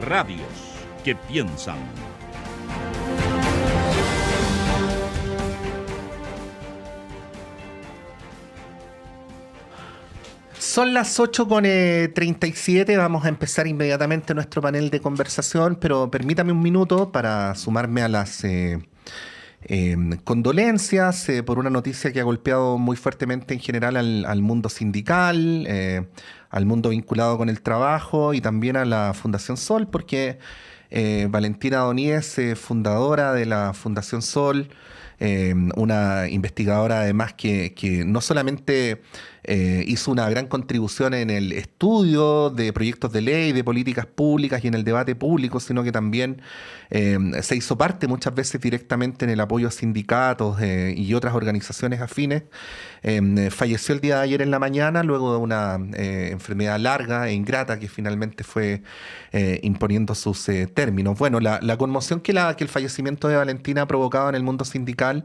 Radios que piensan. Son las 8:37, vamos a empezar inmediatamente nuestro panel de conversación, pero permítame un minuto para sumarme a las condolencias por una noticia que ha golpeado muy fuertemente en general al mundo sindical, al mundo vinculado con el trabajo y también a la Fundación Sol, porque Valentina Doníez, fundadora de la Fundación Sol, una investigadora además que no solamente hizo una gran contribución en el estudio de proyectos de ley, de políticas públicas y en el debate público, sino que también se hizo parte muchas veces directamente en el apoyo a sindicatos y otras organizaciones afines. Falleció el día de ayer en la mañana luego de una enfermedad larga e ingrata que finalmente fue imponiendo sus términos. Bueno, la conmoción que el fallecimiento de Valentina ha provocado en el mundo sindical,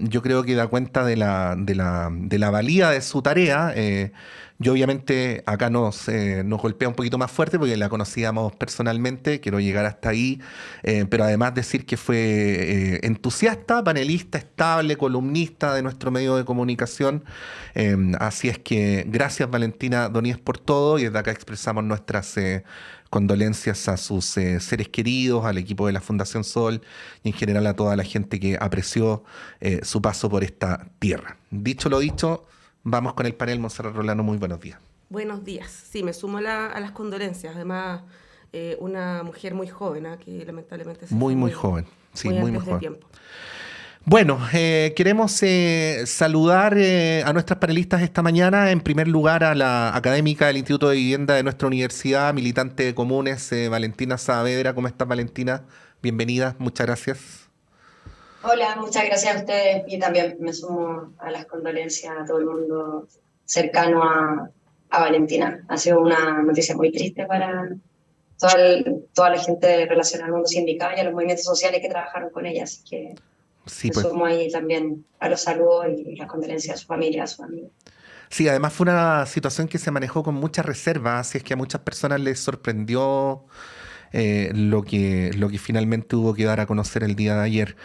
yo creo que da cuenta de la valía de su tarea. Yo obviamente acá nos golpea un poquito más fuerte porque la conocíamos personalmente, quiero llegar hasta ahí, pero además decir que fue entusiasta, panelista, estable, columnista de nuestro medio de comunicación. Así es que gracias Valentina Doníez por todo y desde acá expresamos nuestras condolencias a sus seres queridos, al equipo de la Fundación Sol y en general a toda la gente que apreció su paso por esta tierra. Dicho lo dicho, vamos con el panel. Montserrat Rolano, muy buenos días. Buenos días. Sí, me sumo a las condolencias. Además, una mujer muy joven, que lamentablemente se fue muy joven. Sí, muy antes de joven. tiempo. Bueno, queremos saludar a nuestras panelistas esta mañana. En primer lugar, a la académica del Instituto de Vivienda de nuestra universidad, militante de Comunes, Valentina Saavedra. ¿Cómo estás, Valentina? Bienvenida, muchas gracias. Hola, muchas gracias a ustedes y también me sumo a las condolencias a todo el mundo cercano a Valentina. Ha sido una noticia muy triste para toda la gente relacionada al mundo sindical y a los movimientos sociales que trabajaron con ella, así que Sí, me pues. sumo ahí también a los saludos y las condolencias a su familia, a sus amigos. Sí, además fue una situación que se manejó con mucha reserva, así es que a muchas personas les sorprendió lo que finalmente hubo que dar a conocer el día de ayer.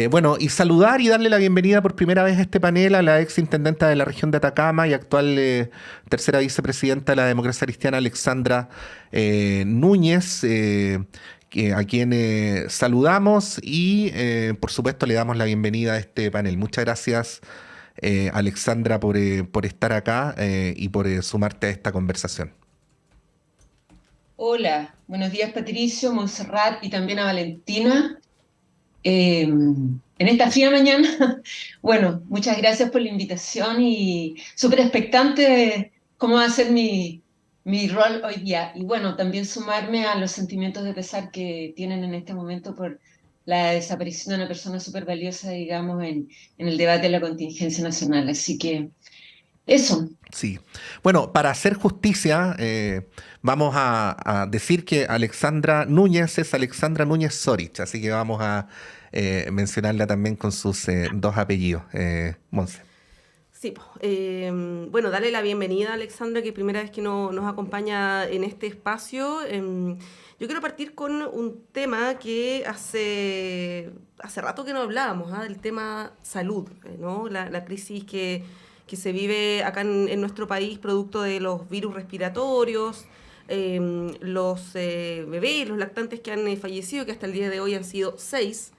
Bueno, y saludar y darle la bienvenida por primera vez a este panel a la ex intendenta de la región de Atacama y actual tercera vicepresidenta de la Democracia Cristiana, Alexandra Núñez, a quien saludamos y por supuesto le damos la bienvenida a este panel. Muchas gracias, Alexandra, por estar acá y por sumarte a esta conversación. Hola, buenos días Patricio, Montserrat y también a Valentina. En esta fría mañana, bueno, muchas gracias por la invitación y súper expectante de cómo va a ser mi rol hoy día. Y bueno, también sumarme a los sentimientos de pesar que tienen en este momento por la desaparición de una persona súper valiosa, digamos, en el debate de la contingencia nacional. Así que eso. Sí. Bueno, para hacer justicia, vamos a decir que Alexandra Núñez es Alexandra Núñez Zorich, así que vamos a mencionarla también con sus dos apellidos. Monse. Sí, bueno, darle la bienvenida a Alexandra, que primera vez que nos acompaña en este espacio. Yo quiero partir con un tema que hace rato que no hablábamos, del tema salud, ¿no? La crisis que se vive acá en nuestro país producto de los virus respiratorios, los bebés, los lactantes que han fallecido, que hasta el día de hoy han sido 6.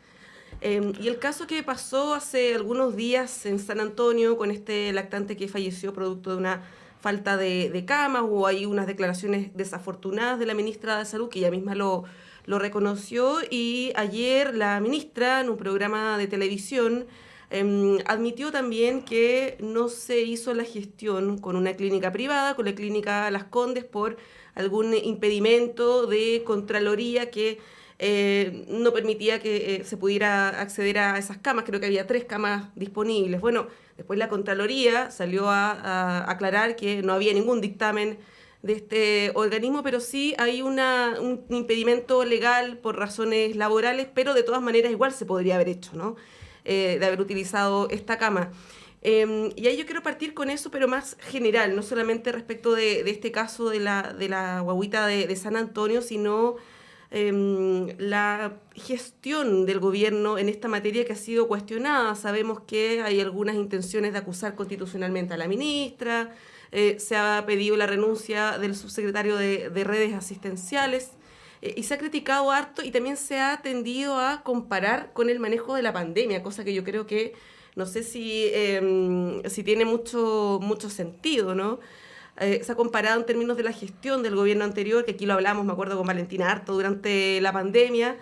Y el caso que pasó hace algunos días en San Antonio con este lactante que falleció producto de una falta de camas, hubo ahí unas declaraciones desafortunadas de la ministra de Salud, que ella misma lo reconoció, y ayer la ministra en un programa de televisión admitió también que no se hizo la gestión con una clínica privada, con la clínica Las Condes, por algún impedimento de Contraloría que no permitía que se pudiera acceder a esas camas. Creo que había 3 camas disponibles. Bueno, después la Contraloría salió a aclarar que no había ningún dictamen de este organismo, pero sí hay un impedimento legal por razones laborales, pero de todas maneras igual se podría haber hecho, ¿no? De haber utilizado esta cama. Y ahí yo quiero partir con eso, pero más general, no solamente respecto de este caso de la guagüita de San Antonio, sino la gestión del gobierno en esta materia que ha sido cuestionada. Sabemos que hay algunas intenciones de acusar constitucionalmente a la ministra, se ha pedido la renuncia del subsecretario de redes asistenciales, y se ha criticado harto y también se ha tendido a comparar con el manejo de la pandemia, cosa que yo creo que no sé si tiene mucho sentido, ¿no? Se ha comparado en términos de la gestión del gobierno anterior, que aquí lo hablamos, me acuerdo, con Valentina harto durante la pandemia.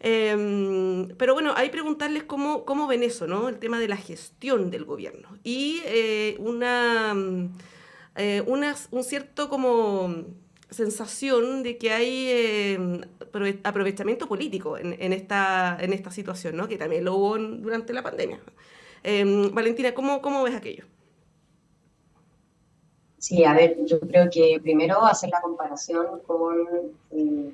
Pero bueno, hay que preguntarles cómo ven eso, ¿no? El tema de la gestión del gobierno. Y un cierto como sensación de que hay aprovechamiento político en esta situación, ¿no? Que también lo hubo durante la pandemia. Valentina, ¿cómo ves aquello? Sí, a ver, yo creo que primero hacer la comparación con el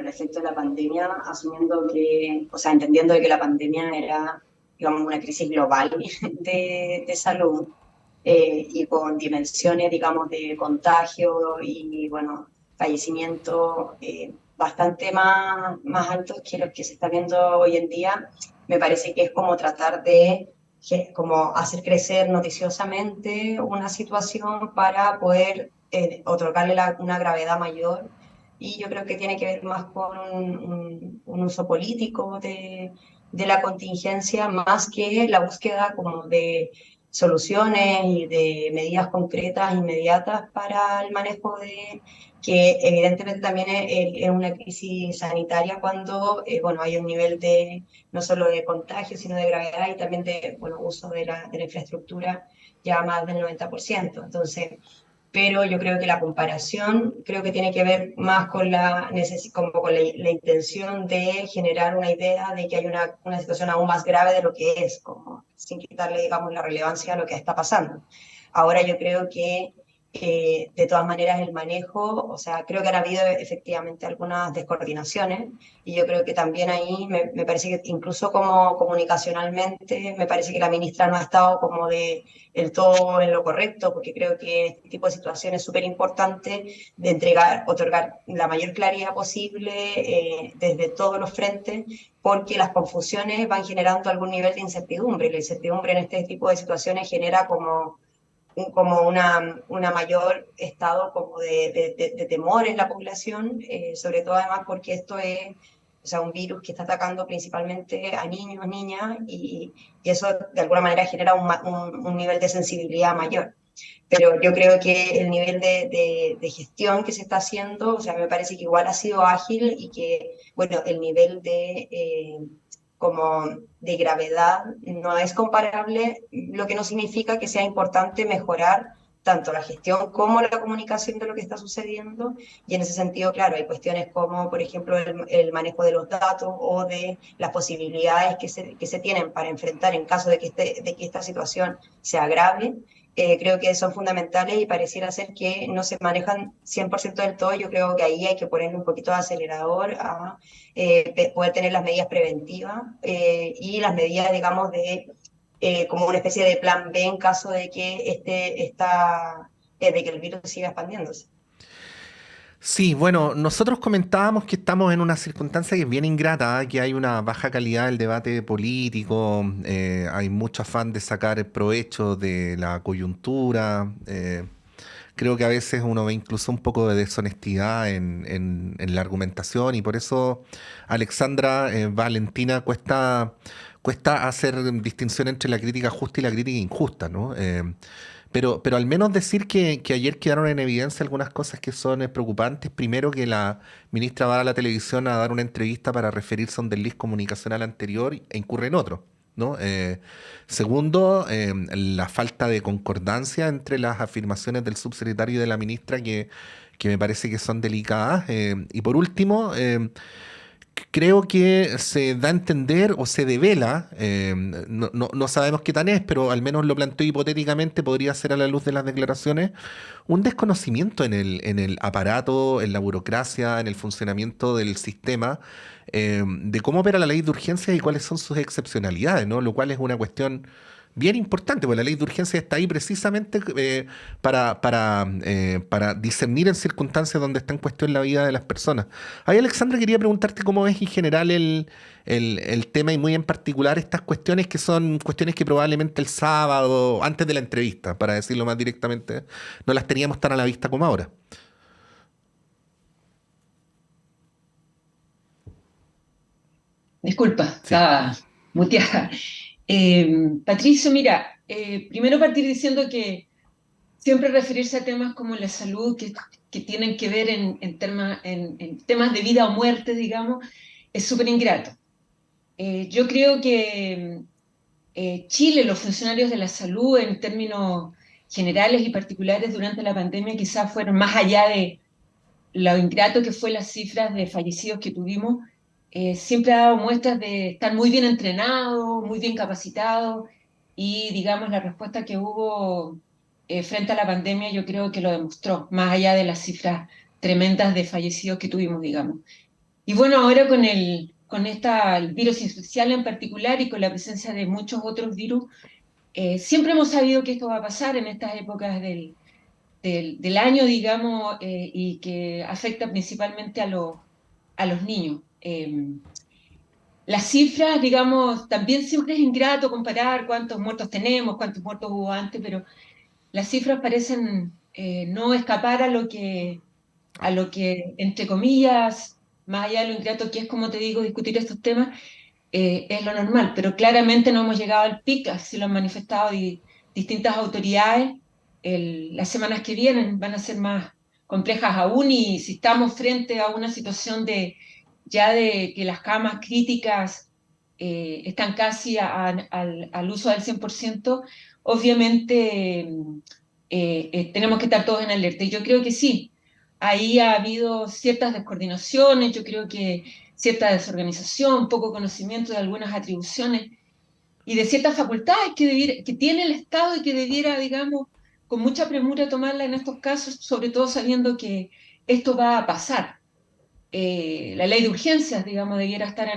efecto de la pandemia, asumiendo que, o sea, entendiendo de que la pandemia era, digamos, una crisis global de salud, y con dimensiones, digamos, de contagio y, bueno, fallecimiento bastante más altos que los que se está viendo hoy en día. Me parece que es como tratar de como hacer crecer noticiosamente una situación para poder otorgarle una gravedad mayor. Y yo creo que tiene que ver más con un uso político de la contingencia, más que la búsqueda como de soluciones y de medidas concretas, inmediatas para el manejo que evidentemente también es una crisis sanitaria cuando bueno, hay un nivel no solo de contagio, sino de gravedad y también de bueno, uso de la infraestructura ya más del 90%. Entonces, pero yo creo que la comparación creo que tiene que ver más con como con la intención de generar una idea de que hay una situación aún más grave de lo que es, como sin quitarle, digamos, la relevancia a lo que está pasando. Ahora yo creo que de todas maneras el manejo, o sea, creo que han habido efectivamente algunas descoordinaciones y yo creo que también ahí me parece que incluso como comunicacionalmente me parece que la ministra no ha estado como del todo en lo correcto, porque creo que este tipo de situaciones es súper importante de otorgar la mayor claridad posible desde todos los frentes, porque las confusiones van generando algún nivel de incertidumbre. La incertidumbre en este tipo de situaciones genera como una mayor estado como de temor en la población, sobre todo además porque esto es, o sea, un virus que está atacando principalmente a niños, niñas, y eso de alguna manera genera un nivel de sensibilidad mayor. Pero yo creo que el nivel de gestión que se está haciendo, o sea, me parece que igual ha sido ágil y que, bueno, el nivel como de gravedad no es comparable, lo que no significa que sea importante mejorar tanto la gestión como la comunicación de lo que está sucediendo, y en ese sentido, claro, hay cuestiones como, por ejemplo, el manejo de los datos o de las posibilidades que se tienen para enfrentar en caso de que esta situación se agrave. Creo que son fundamentales y pareciera ser que no se manejan 100% del todo. Yo creo que ahí hay que ponerle un poquito de acelerador a poder tener las medidas preventivas y las medidas, digamos, como una especie de plan B en caso de que de que el virus siga expandiéndose. Sí, bueno, nosotros comentábamos que estamos en una circunstancia que es bien ingrata, que hay una baja calidad del debate político, hay mucho afán de sacar provecho de la coyuntura, creo que a veces uno ve incluso un poco de deshonestidad en la argumentación y por eso, Alexandra, Valentina, cuesta hacer distinción entre la crítica justa y la crítica injusta, ¿no? Pero al menos decir que ayer quedaron en evidencia algunas cosas que son preocupantes. Primero, que la ministra va a la televisión a dar una entrevista para referirse a un desliz comunicacional anterior e incurre en otro, ¿no? Segundo, la falta de concordancia entre las afirmaciones del subsecretario y de la ministra que me parece que son delicadas. Y por último, creo que se da a entender o se devela, no sabemos qué tan es, pero al menos lo planteo hipotéticamente, podría ser a la luz de las declaraciones, un desconocimiento en el aparato, en la burocracia, en el funcionamiento del sistema, de cómo opera la ley de urgencia y cuáles son sus excepcionalidades, ¿no? Lo cual es una cuestión bien importante, porque la ley de urgencia está ahí precisamente para discernir en circunstancias donde está en cuestión la vida de las personas. Ahí, Alexandra, quería preguntarte cómo ves en general el tema y muy en particular estas cuestiones que son cuestiones que probablemente el sábado, antes de la entrevista, para decirlo más directamente, no las teníamos tan a la vista como ahora. Disculpa, Sí. estaba muteada. Patricio, mira, primero partir diciendo que siempre referirse a temas como la salud, que tienen que ver en temas de vida o muerte, digamos, es súper ingrato. Yo creo que Chile, los funcionarios de la salud, en términos generales y particulares durante la pandemia, quizás fueron más allá de lo ingrato que fue las cifras de fallecidos que tuvimos, siempre ha dado muestras de estar muy bien entrenado, muy bien capacitado, y digamos la respuesta que hubo frente a la pandemia yo creo que lo demostró, más allá de las cifras tremendas de fallecidos que tuvimos, digamos. Y bueno, ahora el virus infencial en particular y con la presencia de muchos otros virus, siempre hemos sabido que esto va a pasar en estas épocas del año, digamos, y que afecta principalmente a los niños. Las cifras, digamos, también siempre es ingrato comparar cuántos muertos tenemos, cuántos muertos hubo antes, pero las cifras parecen no escapar a lo que, entre comillas, más allá de lo ingrato que es, como te digo, discutir estos temas, es lo normal, pero claramente no hemos llegado al pic, así lo han manifestado distintas autoridades. Las semanas que vienen van a ser más complejas aún, y si estamos frente a una situación ya de que las camas críticas están casi al uso del 100%, obviamente tenemos que estar todos en alerta. Y yo creo que sí, ahí ha habido ciertas descoordinaciones, yo creo que cierta desorganización, poco conocimiento de algunas atribuciones y de ciertas facultades que tiene el Estado y que debiera, digamos, con mucha premura tomarla en estos casos, sobre todo sabiendo que esto va a pasar. La ley de urgencias, digamos, debiera estar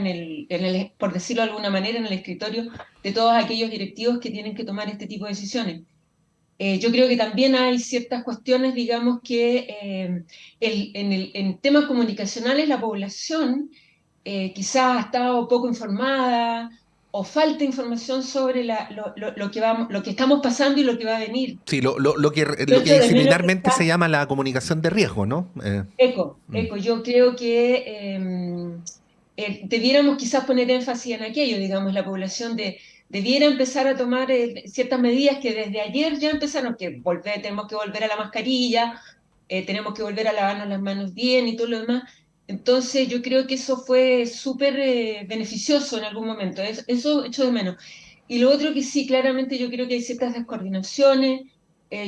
por decirlo de alguna manera, en el escritorio de todos aquellos directivos que tienen que tomar este tipo de decisiones. Yo creo que también hay ciertas cuestiones, digamos, que en temas comunicacionales la población quizás ha estado poco informada o falta información sobre lo que estamos pasando y lo que va a venir. Sí, Yo lo que echo de menos disciplinarmente se llama la comunicación de riesgo, ¿no? Mm. yo creo que debiéramos quizás poner énfasis en aquello, digamos, la población debiera empezar a tomar ciertas medidas que desde ayer ya empezaron, tenemos que volver a la mascarilla, tenemos que volver a lavarnos las manos bien y todo lo demás. Entonces yo creo que eso fue súper beneficioso en algún momento, eso echo de menos. Y lo otro que sí, claramente yo creo que hay ciertas descoordinaciones,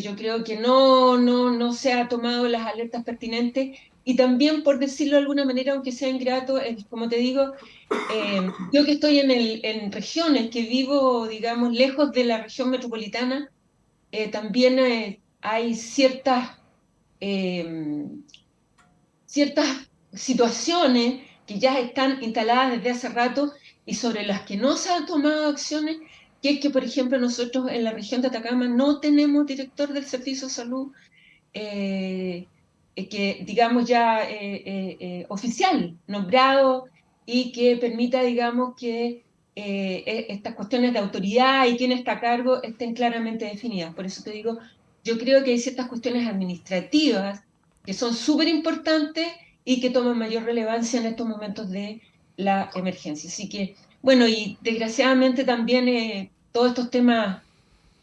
yo creo que no se ha tomado las alertas pertinentes, y también, por decirlo de alguna manera, aunque sea ingrato, como te digo, yo que estoy en regiones, que vivo, digamos, lejos de la región metropolitana, también hay eh, ciertas situaciones que ya están instaladas desde hace rato y sobre las que no se han tomado acciones, que es que, por ejemplo, nosotros en la región de Atacama no tenemos director del Servicio de Salud que, digamos, ya oficial, nombrado, y que permita, digamos, que estas cuestiones de autoridad y quién está a cargo estén claramente definidas. Por eso te digo, yo creo que hay ciertas cuestiones administrativas que son súper importantes y que toman mayor relevancia en estos momentos de la emergencia. Así que, bueno, y desgraciadamente también todos estos temas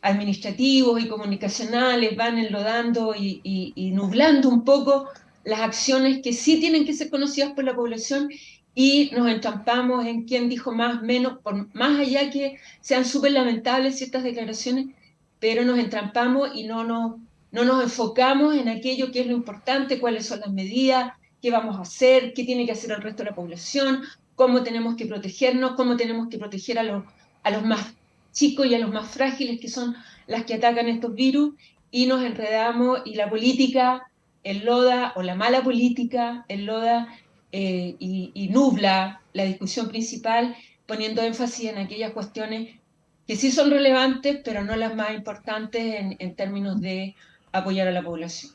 administrativos y comunicacionales van enlodando y nublando un poco las acciones que sí tienen que ser conocidas por la población, y nos entrampamos en quién dijo más, menos, por más allá que sean súper lamentables ciertas declaraciones, pero nos entrampamos y no nos enfocamos en aquello que es lo importante, cuáles son las medidas, qué vamos a hacer, qué tiene que hacer el resto de la población, cómo tenemos que protegernos, cómo tenemos que proteger a los más chicos y a los más frágiles, que son las que atacan estos virus, y nos enredamos y la política enloda, o la mala política enloda y nubla la discusión principal, poniendo énfasis en aquellas cuestiones que sí son relevantes, pero no las más importantes en términos de apoyar a la población.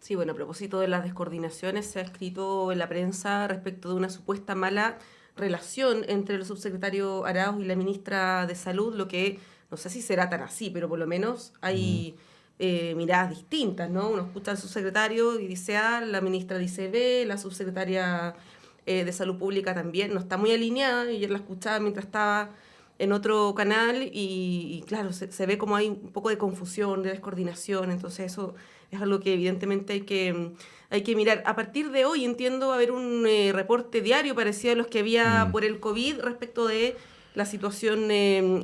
Sí, bueno, a propósito de las descoordinaciones, se ha escrito en la prensa respecto de una supuesta mala relación entre el subsecretario Arauz y la ministra de Salud, lo que no sé si será tan así, pero por lo menos hay miradas distintas, ¿no? Uno escucha al subsecretario y dice A, la ministra dice B, la subsecretaria de Salud Pública también no está muy alineada, y yo la escuchaba mientras estaba en otro canal y claro, se ve como hay un poco de confusión, de descoordinación, entonces eso es algo que evidentemente hay que mirar. A partir de hoy entiendo va a haber un reporte diario parecido a los que había por el COVID respecto de la situación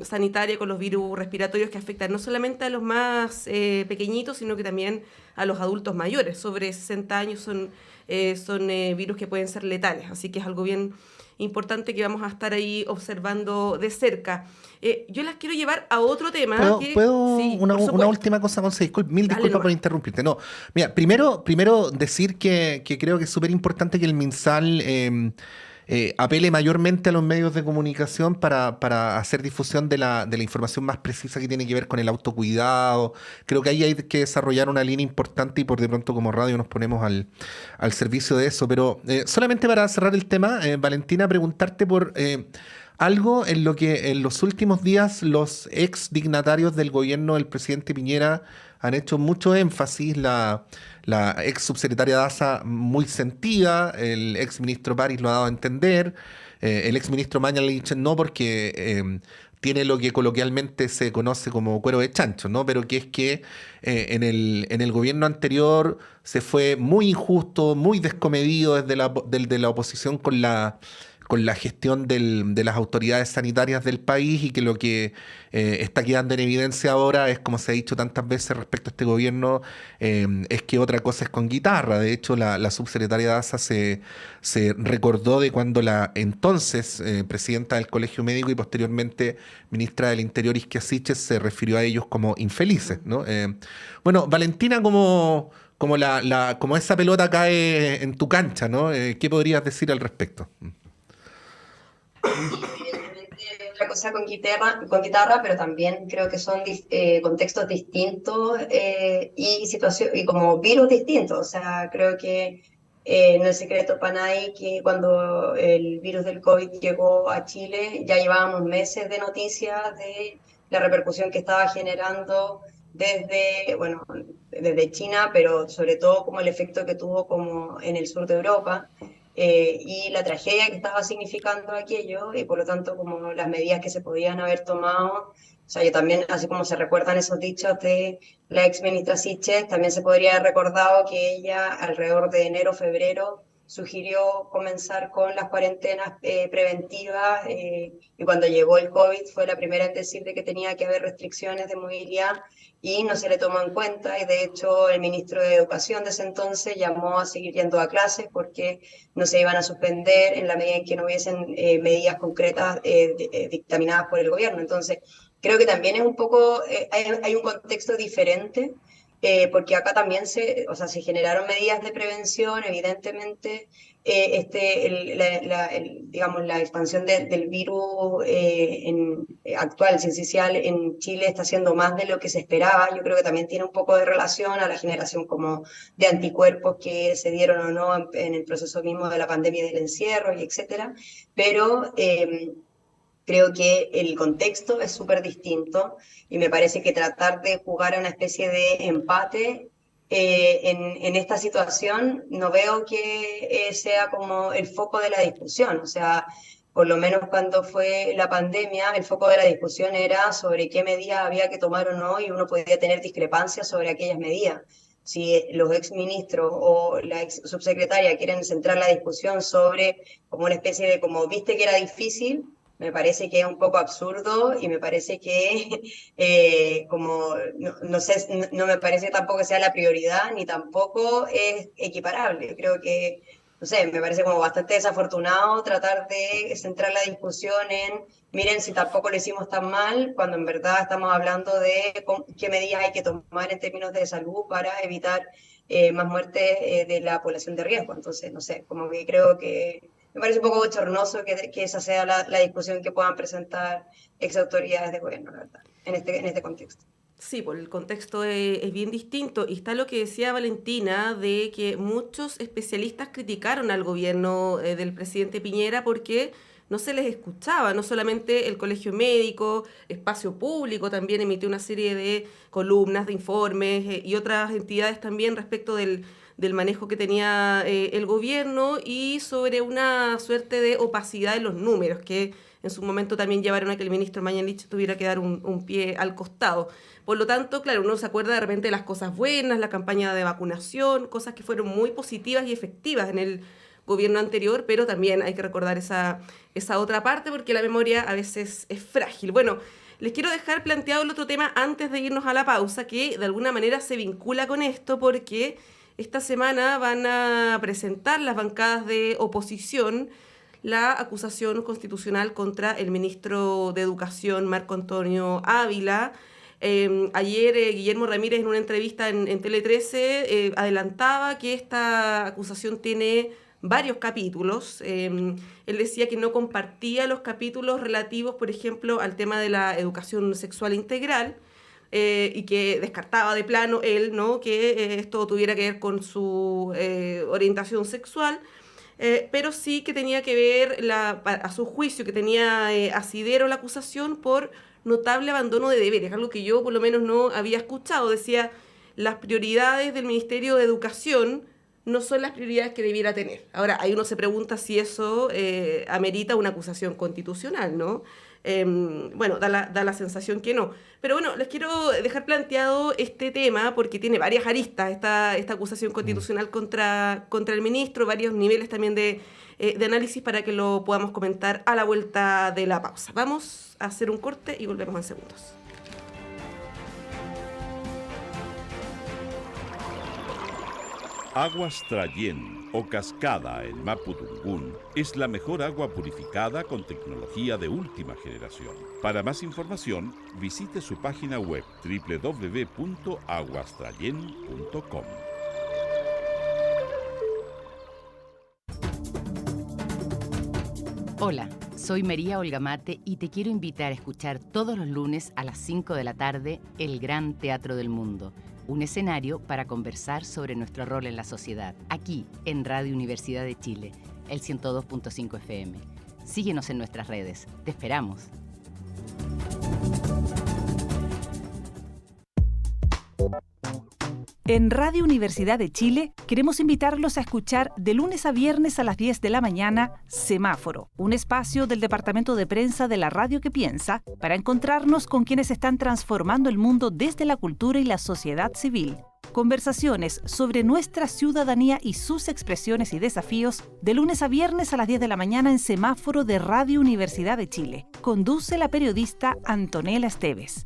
sanitaria con los virus respiratorios que afectan no solamente a los más pequeñitos, sino que también a los adultos mayores. Sobre 60 años son virus que pueden ser letales, así que es algo bien importante que vamos a estar ahí observando de cerca. Yo las quiero llevar a otro tema. ¿Puedo Sí, una por supuesto. última cosa, Monse? Mil Dale disculpas por nomás. interrumpirte. No, mira, primero decir que creo que es súper importante que el MinSal apele mayormente a los medios de comunicación para hacer difusión de la información más precisa que tiene que ver con el autocuidado. Creo que ahí hay que desarrollar una línea importante y por de pronto como radio nos ponemos al servicio de eso. Pero solamente para cerrar el tema, Valentina, preguntarte por algo en lo que en los últimos días los ex dignatarios del gobierno del presidente Piñera han hecho mucho énfasis, la ex subsecretaria Daza muy sentida, el ex ministro París lo ha dado a entender, el ex ministro Mañalich no, porque tiene lo que coloquialmente se conoce como cuero de chancho, ¿no? Pero que es que en el gobierno anterior se fue muy injusto, muy descomedido desde la oposición con la gestión de las autoridades sanitarias del país y que lo que está quedando en evidencia ahora es, como se ha dicho tantas veces respecto a este gobierno, es que otra cosa es con guitarra. De hecho, la subsecretaria Daza se recordó de cuando la entonces presidenta del Colegio Médico y posteriormente ministra del Interior, Isquia Siches, se refirió a ellos como infelices, ¿no? Bueno, Valentina, como esa pelota cae en tu cancha, ¿no? ¿Qué podrías decir al respecto? Evidentemente otra cosa con guitarra, pero también creo que son contextos distintos y como virus distintos. O sea, creo que no es secreto para nadie que cuando el virus del COVID llegó a Chile ya llevábamos meses de noticias de la repercusión que estaba generando bueno, desde China, pero sobre todo como el efecto que tuvo como en el sur de Europa y la tragedia que estaba significando aquello y por lo tanto como las medidas que se podían haber tomado. O sea, yo también, así como se recuerdan esos dichos de la ex ministra Siches, también se podría haber recordado que ella alrededor de enero, febrero, sugirió comenzar con las cuarentenas preventivas y cuando llegó el COVID fue la primera en decir de que tenía que haber restricciones de movilidad y no se le tomó en cuenta y de hecho el ministro de Educación de ese entonces llamó a seguir yendo a clases porque no se iban a suspender en la medida en que no hubiesen medidas concretas dictaminadas por el gobierno. Entonces, creo que también es un poco, hay un contexto diferente, porque acá también se generaron medidas de prevención, evidentemente, digamos, la expansión del virus actual, sincicial, en Chile está siendo más de lo que se esperaba. Yo creo que también tiene un poco de relación a la generación como de anticuerpos que se dieron o no en el proceso mismo de la pandemia y del encierro, y etcétera. Pero creo que el contexto es súper distinto y me parece que tratar de jugar a una especie de empate en esta situación no veo que sea como el foco de la discusión. O sea, por lo menos cuando fue la pandemia, el foco de la discusión era sobre qué medidas había que tomar o no y uno podía tener discrepancias sobre aquellas medidas. Si los exministros o la ex subsecretaria quieren centrar la discusión sobre como una especie de como viste que era difícil, me parece que es un poco absurdo y me parece que como no sé, no me parece tampoco que sea la prioridad ni tampoco es equiparable. Creo que, no sé, me parece como bastante desafortunado tratar de centrar la discusión en, miren, si tampoco lo hicimos tan mal, cuando en verdad estamos hablando de qué medidas hay que tomar en términos de salud para evitar más muertes de la población de riesgo. Entonces, no sé, como que creo que me parece un poco bochornoso que esa sea la discusión que puedan presentar exautoridades de gobierno, la verdad, en este contexto. Sí, pues el contexto es bien distinto y está lo que decía Valentina de que muchos especialistas criticaron al gobierno del presidente Piñera porque no se les escuchaba, no solamente el Colegio Médico, Espacio Público también emitió una serie de columnas, de informes y otras entidades también respecto del manejo que tenía el gobierno y sobre una suerte de opacidad en los números que en su momento también llevaron a que el ministro Mañalich tuviera que dar un pie al costado. Por lo tanto, claro, uno se acuerda de repente de las cosas buenas, la campaña de vacunación, cosas que fueron muy positivas y efectivas en el gobierno anterior, pero también hay que recordar esa otra parte porque la memoria a veces es frágil. Bueno, les quiero dejar planteado el otro tema antes de irnos a la pausa, que de alguna manera se vincula con esto porque esta semana van a presentar las bancadas de oposición la acusación constitucional contra el ministro de Educación, Marco Antonio Ávila. Ayer Guillermo Ramírez en una entrevista en Tele 13 adelantaba que esta acusación tiene varios capítulos. Él decía que no compartía los capítulos relativos, por ejemplo, al tema de la educación sexual integral y que descartaba de plano él, ¿no?, que esto tuviera que ver con su orientación sexual. Pero sí que tenía que ver, a su juicio, que tenía asidero la acusación por notable abandono de deberes, algo que yo por lo menos no había escuchado. Decía, las prioridades del Ministerio de Educación no son las prioridades que debiera tener. Ahora, ahí uno se pregunta si eso amerita una acusación constitucional, ¿no? Bueno, da la sensación que no. Pero bueno, les quiero dejar planteado este tema porque tiene varias aristas esta acusación constitucional contra el ministro, varios niveles también de análisis para que lo podamos comentar a la vuelta de la pausa. Vamos a hacer un corte y volvemos en segundos. Aguas Trayén o Cascada en Mapudungún es la mejor agua purificada con tecnología de última generación. Para más información, visite su página web www.aguastrayen.com. Hola, soy María Olga Mate y te quiero invitar a escuchar todos los lunes a las 5 de la tarde El Gran Teatro del Mundo. Un escenario para conversar sobre nuestro rol en la sociedad, aquí en Radio Universidad de Chile, el 102.5 FM. Síguenos en nuestras redes. Te esperamos. En Radio Universidad de Chile queremos invitarlos a escuchar de lunes a viernes a las 10 de la mañana Semáforo, un espacio del Departamento de Prensa de la Radio que Piensa para encontrarnos con quienes están transformando el mundo desde la cultura y la sociedad civil. Conversaciones sobre nuestra ciudadanía y sus expresiones y desafíos de lunes a viernes a las 10 de la mañana en Semáforo de Radio Universidad de Chile. Conduce la periodista Antonella Esteves.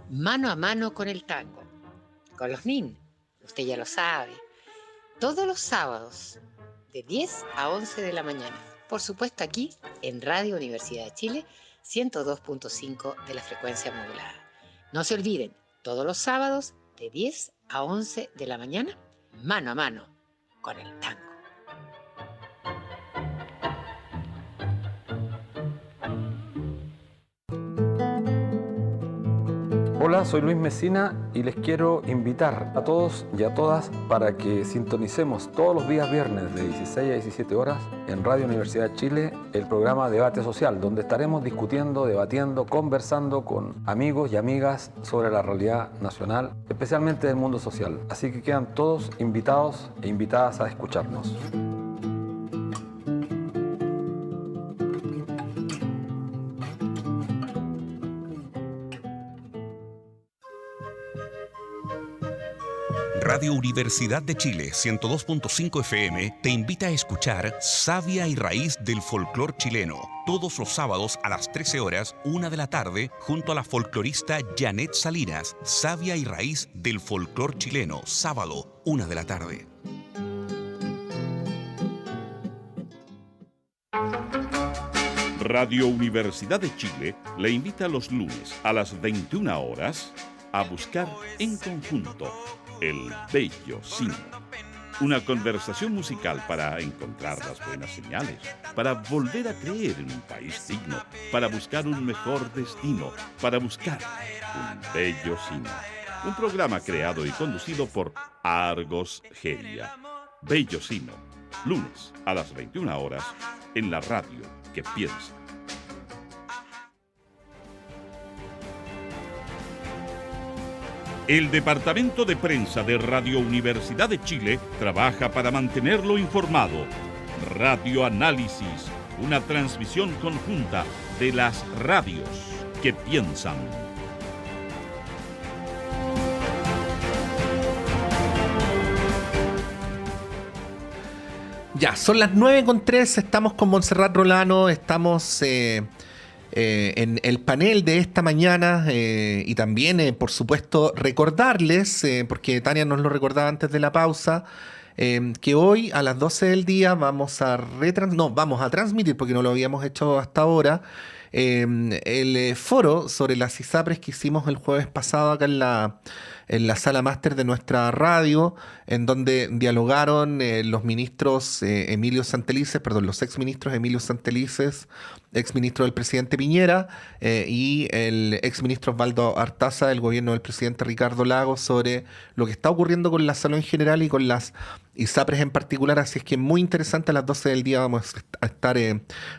Mano a mano con el tango, con los NIN, usted ya lo sabe, todos los sábados de 10 a 11 de la mañana, por supuesto aquí en Radio Universidad de Chile, 102.5 de la frecuencia modulada. No se olviden, todos los sábados de 10 a 11 de la mañana, mano a mano con el tango. Hola, soy Luis Mesina y les quiero invitar a todos y a todas para que sintonicemos todos los días viernes de 16 a 17 horas en Radio Universidad de Chile el programa Debate Social, donde estaremos discutiendo, debatiendo, conversando con amigos y amigas sobre la realidad nacional, especialmente del mundo social. Así que quedan todos invitados e invitadas a escucharnos. Radio Universidad de Chile, 102.5 FM, te invita a escuchar Savia y Raíz del Folclor Chileno, todos los sábados a las 13 horas, 1 de la tarde, junto a la folclorista Janet Salinas. Savia y Raíz del Folclor Chileno, sábado, 1 de la tarde. Radio Universidad de Chile le invita los lunes a las 21 horas a buscar en conjunto el bello sino. Una conversación musical para encontrar las buenas señales, para volver a creer en un país digno, para buscar un mejor destino, para buscar un bello sino. Un programa creado y conducido por Argos Geria. Bello Sino, lunes a las 21 horas en la radio que piensa. El Departamento de Prensa de Radio Universidad de Chile trabaja para mantenerlo informado. Radio Análisis, una transmisión conjunta de las radios que piensan. Ya, son las 9:03, estamos con Montserrat Rolano, estamos en el panel de esta mañana y también, por supuesto, recordarles, porque Tania nos lo recordaba antes de la pausa, que hoy a las 12 del día vamos a transmitir, porque no lo habíamos hecho hasta ahora, el foro sobre las ISAPRES que hicimos el jueves pasado acá en la sala máster de nuestra radio, en donde dialogaron los exministros Emilio Santelices, exministro del presidente Piñera, y el exministro Osvaldo Artaza del gobierno del presidente Ricardo Lagos, sobre lo que está ocurriendo con la salud en general y con las ISAPRES en particular. Así es que muy interesante, a las 12 del día vamos a estar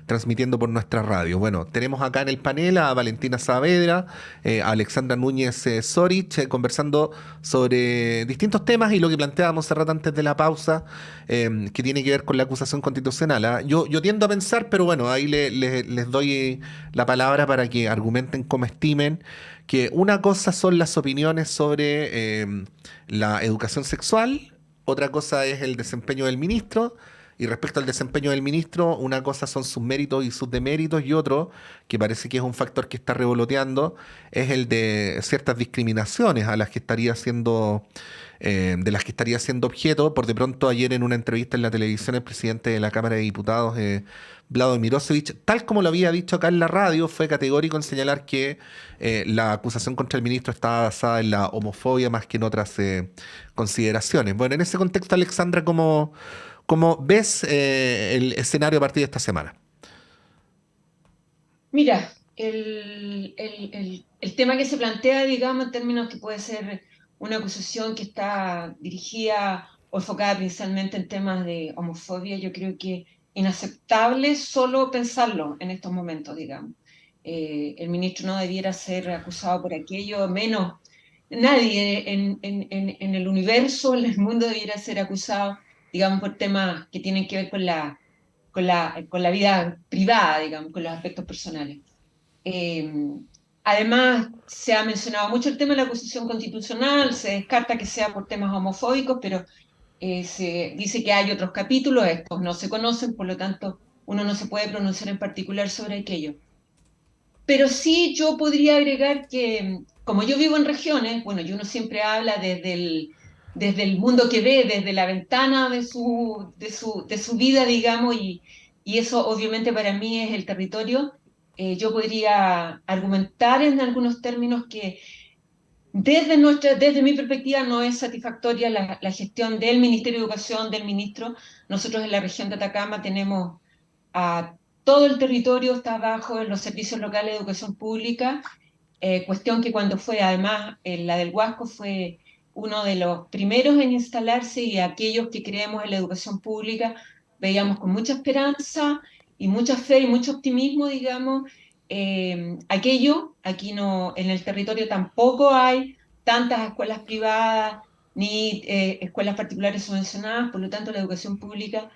transmitiendo por nuestra radio. Bueno, tenemos acá en el panel a Valentina Saavedra, a Alexandra Núñez Sorich, conversando sobre distintos temas y lo que planteábamos Serrat antes de la pausa, que tiene que ver con la acusación constitucional. Yo tiendo a pensar, pero bueno, ahí les doy la palabra para que argumenten como estimen, que una cosa son las opiniones sobre la educación sexual, otra cosa es el desempeño del ministro, y respecto al desempeño del ministro, una cosa son sus méritos y sus deméritos, y otro, que parece que es un factor que está revoloteando, es el de ciertas discriminaciones a las que estaría siendo, de las que estaría siendo objeto. Por de pronto, ayer en una entrevista en la televisión, el presidente de la Cámara de Diputados, Vlado Mirosevic, tal como lo había dicho acá en la radio, fue categórico en señalar que la acusación contra el ministro estaba basada en la homofobia más que en otras consideraciones. Bueno, en ese contexto, Alexandra, ¿cómo ves el escenario a partir de esta semana? Mira, el tema que se plantea, digamos, en términos que puede ser una acusación que está dirigida o enfocada principalmente en temas de homofobia, yo creo que inaceptable solo pensarlo en estos momentos, digamos. El ministro no debiera ser acusado por aquello, menos nadie en el universo, en el mundo, debiera ser acusado, digamos, por temas que tienen que ver con la vida privada, digamos, con los aspectos personales. Además, se ha mencionado mucho el tema de la acusación constitucional, se descarta que sea por temas homofóbicos, pero se dice que hay otros capítulos, estos no se conocen, por lo tanto, uno no se puede pronunciar en particular sobre aquello. Pero sí yo podría agregar que, como yo vivo en regiones, bueno, y uno siempre habla desde el mundo que ve, desde la ventana de su vida, digamos, y eso obviamente para mí es el territorio, yo podría argumentar en algunos términos que desde mi perspectiva no es satisfactoria la gestión del Ministerio de Educación, del ministro. Nosotros en la región de Atacama tenemos a todo el territorio, está bajo los servicios locales de educación pública, cuestión que cuando fue, además, la del Huasco fue uno de los primeros en instalarse, y aquellos que creemos en la educación pública veíamos con mucha esperanza y mucha fe y mucho optimismo, digamos, aquí no, en el territorio tampoco hay tantas escuelas privadas ni escuelas particulares subvencionadas, por lo tanto la educación pública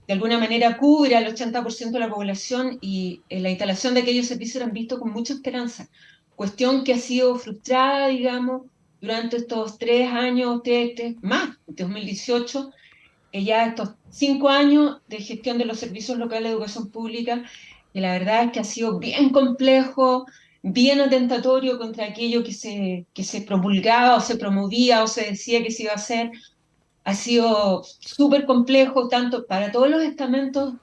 de alguna manera cubre al 80% de la población, y la instalación de aquellos servicios eran vistos con mucha esperanza, cuestión que ha sido frustrada, digamos, durante estos 3 años, más, 2018, ya estos 5 años de gestión de los servicios locales de educación pública, que la verdad es que ha sido bien complejo, bien atentatorio contra aquello que se promulgaba o se promovía o se decía que se iba a hacer. Ha sido súper complejo, tanto para todos los estamentos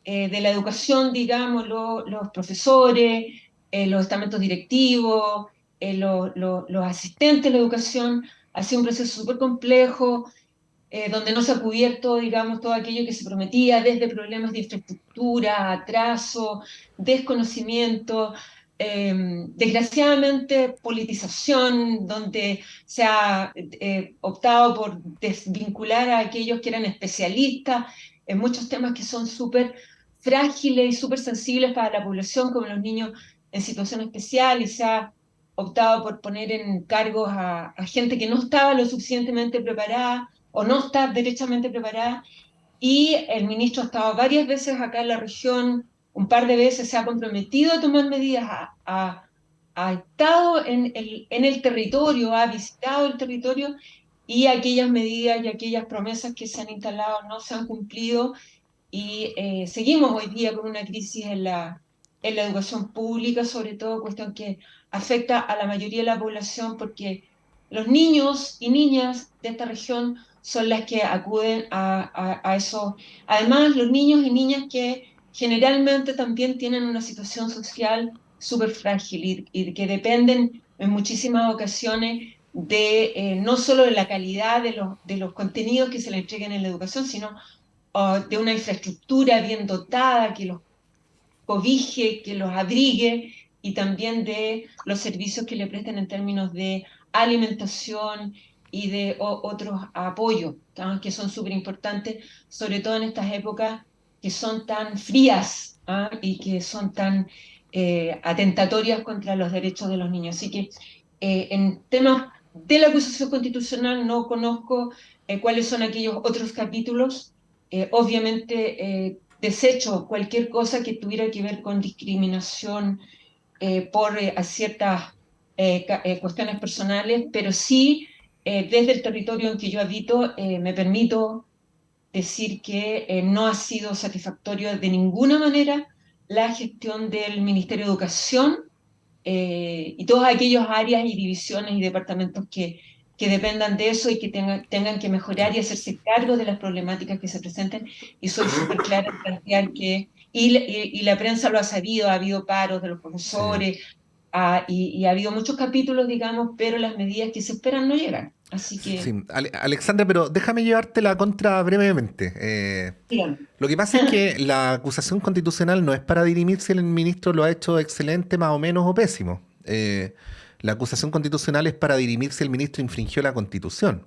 de la educación, digamos, los profesores, los estamentos directivos, los asistentes de la educación. Ha sido un proceso súper complejo, donde no se ha cubierto, digamos, todo aquello que se prometía, desde problemas de infraestructura, atraso, desconocimiento, desgraciadamente politización, donde se ha optado por desvincular a aquellos que eran especialistas en muchos temas que son súper frágiles y súper sensibles para la población, como los niños en situación especial, y se ha optado por poner en cargos a gente que no estaba lo suficientemente preparada o no está derechamente preparada, y el ministro ha estado varias veces acá en la región, un par de veces se ha comprometido a tomar medidas, ha estado en el territorio, ha visitado el territorio, y aquellas medidas y aquellas promesas que se han instalado no se han cumplido, y seguimos hoy día con una crisis en la educación pública, sobre todo cuestión que afecta a la mayoría de la población, porque los niños y niñas de esta región son las que acuden a eso. Además, los niños y niñas que generalmente también tienen una situación social súper frágil y que dependen en muchísimas ocasiones de no solo de la calidad de los contenidos que se les entreguen en la educación, sino de una infraestructura bien dotada que los cobije, que los abrigue, y también de los servicios que le presten en términos de alimentación y de otros apoyos, ¿tá? Que son súper importantes, sobre todo en estas épocas que son tan frías, ¿ah? Y que son tan atentatorias contra los derechos de los niños. Así que en temas de la acusación constitucional no conozco cuáles son aquellos otros capítulos. Obviamente desecho cualquier cosa que tuviera que ver con discriminación por ciertas cuestiones personales, pero sí desde el territorio en que yo habito me permito decir que no ha sido satisfactorio de ninguna manera la gestión del Ministerio de Educación y todas aquellas áreas y divisiones y departamentos que dependan de eso y que tengan que mejorar y hacerse cargo de las problemáticas que se presenten. Y soy súper clara en plantear que, y la prensa lo ha sabido, ha habido paros de los profesores, y ha habido muchos capítulos, digamos, pero las medidas que se esperan no llegan. Así que... Sí. Alexandra, pero déjame llevarte la contra brevemente. Lo que pasa es que la acusación constitucional no es para dirimir si el ministro lo ha hecho excelente, más o menos, o pésimo. La acusación constitucional es para dirimir si el ministro infringió la Constitución.